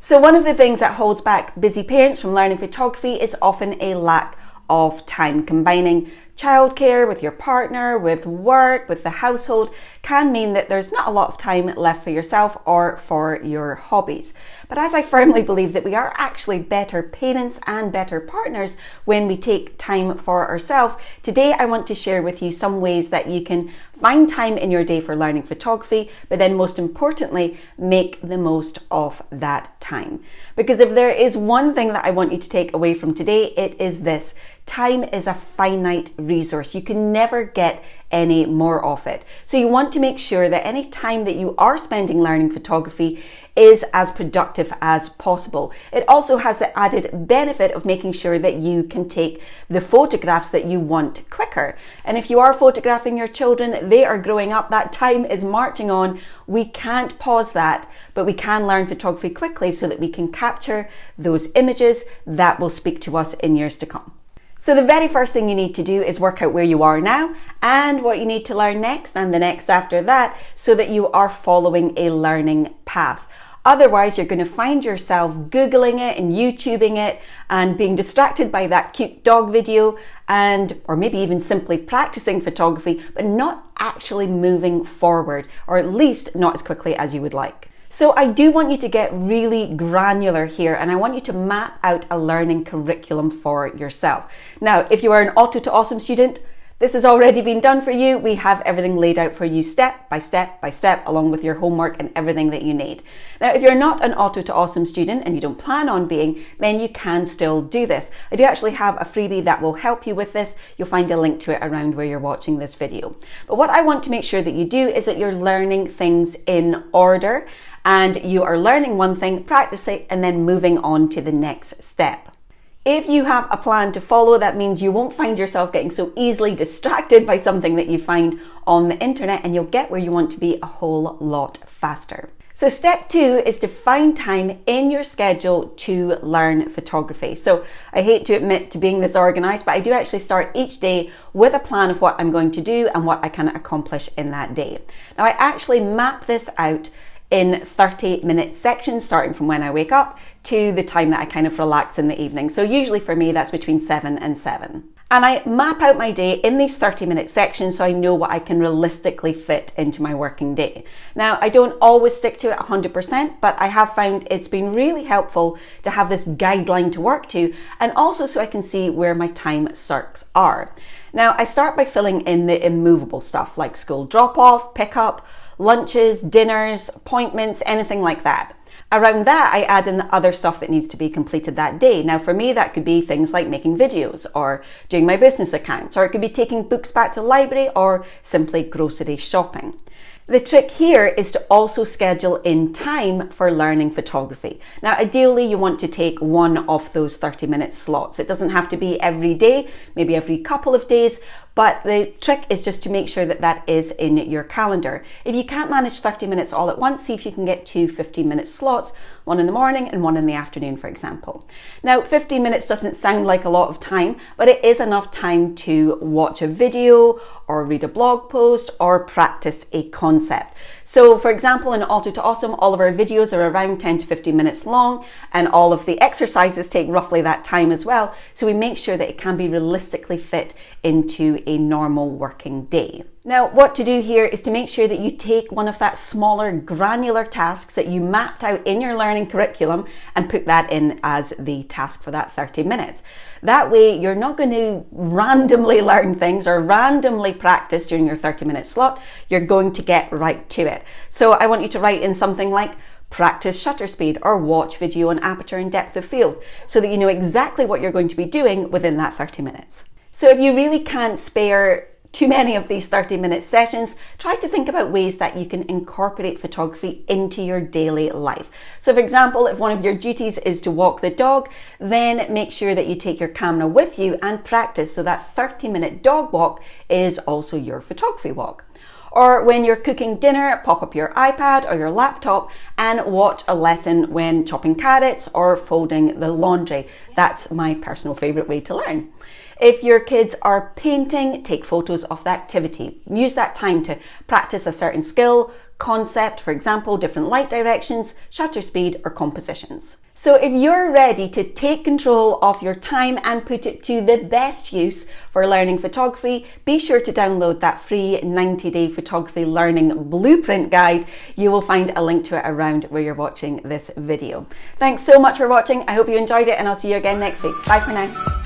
So one of the things that holds back busy parents from learning photography is often a lack of time. Combining childcare with your partner, with work, with the household can mean that there's not a lot of time left for yourself or for your hobbies. But as I firmly believe that we are actually better parents and better partners when we take time for ourselves, today I want to share with you some ways that you can find time in your day for learning photography, but then most importantly, make the most of that time. Because if there is one thing that I want you to take away from today, it is this: time is a finite resource. You can never get any more of it. So you want to make sure that any time that you are spending learning photography is as productive as possible. It also has the added benefit of making sure that you can take the photographs that you want quicker. And if you are photographing your children, they are growing up, that time is marching on. We can't pause that, but we can learn photography quickly so that we can capture those images that will speak to us in years to come. So the very first thing you need to do is work out where you are now and what you need to learn next and the next after that, so that you are following a learning path. Otherwise, you're going to find yourself Googling it and YouTubing it and being distracted by that cute dog video or maybe even simply practicing photography, but not actually moving forward, or at least not as quickly as you would like. So I do want you to get really granular here, and I want you to map out a learning curriculum for yourself. Now, if you are an Auto to Awesome student, this has already been done for you. We have everything laid out for you step by step by step, along with your homework and everything that you need. Now, if you're not an Auto to Awesome student and you don't plan on being, then you can still do this. I do actually have a freebie that will help you with this. You'll find a link to it around where you're watching this video. But what I want to make sure that you do is that you're learning things in order, and you are learning one thing, practicing, and then moving on to the next step. If you have a plan to follow, that means you won't find yourself getting so easily distracted by something that you find on the internet, and you'll get where you want to be a whole lot faster. So step 2 is to find time in your schedule to learn photography. So I hate to admit to being this organized, but I do actually start each day with a plan of what I'm going to do and what I can accomplish in that day. Now, I actually map this out in 30-minute sections, starting from when I wake up to the time that I kind of relax in the evening. So usually for me, that's between 7 and 7. And I map out my day in these 30-minute sections so I know what I can realistically fit into my working day. Now, I don't always stick to it 100%, but I have found it's been really helpful to have this guideline to work to, and also so I can see where my time sucks are. Now, I start by filling in the immovable stuff like school drop-off, pick-up, lunches, dinners, appointments, anything like that. Around that, I add in the other stuff that needs to be completed that day. Now, for me, that could be things like making videos or doing my business accounts, or it could be taking books back to the library or simply grocery shopping. The trick here is to also schedule in time for learning photography. Now, ideally, you want to take one of those 30-minute slots. It doesn't have to be every day, maybe every couple of days, but the trick is just to make sure that that is in your calendar. If you can't manage 30 minutes all at once, see if you can get 2 15-minute slots, one in the morning and one in the afternoon, for example. Now, 15 minutes doesn't sound like a lot of time, but it is enough time to watch a video or read a blog post or practice a concept. So for example, in Auto to Awesome, all of our videos are around 10 to 15 minutes long, and all of the exercises take roughly that time as well. So we make sure that it can be realistically fit into a normal working day. Now, what to do here is to make sure that you take one of that smaller granular tasks that you mapped out in your learning curriculum and put that in as the task for that 30 minutes. That way, you're not going to randomly learn things or randomly practice during your 30-minute slot. You're going to get right to it. So I want you to write in something like practice shutter speed or watch video on aperture and depth of field, so that you know exactly what you're going to be doing within that 30 minutes. So if you really can't spare too many of these 30-minute sessions, try to think about ways that you can incorporate photography into your daily life. So for example, if one of your duties is to walk the dog, then make sure that you take your camera with you and practice, so that 30-minute dog walk is also your photography walk. Or when you're cooking dinner, pop up your iPad or your laptop and watch a lesson when chopping carrots or folding the laundry. That's my personal favorite way to learn. If your kids are painting, take photos of the activity. Use that time to practice a certain skill, concept, for example, different light directions, shutter speed, or compositions. So if you're ready to take control of your time and put it to the best use for learning photography, be sure to download that free 90-day photography learning blueprint guide. You will find a link to it around where you're watching this video. Thanks so much for watching. I hope you enjoyed it, and I'll see you again next week. Bye for now.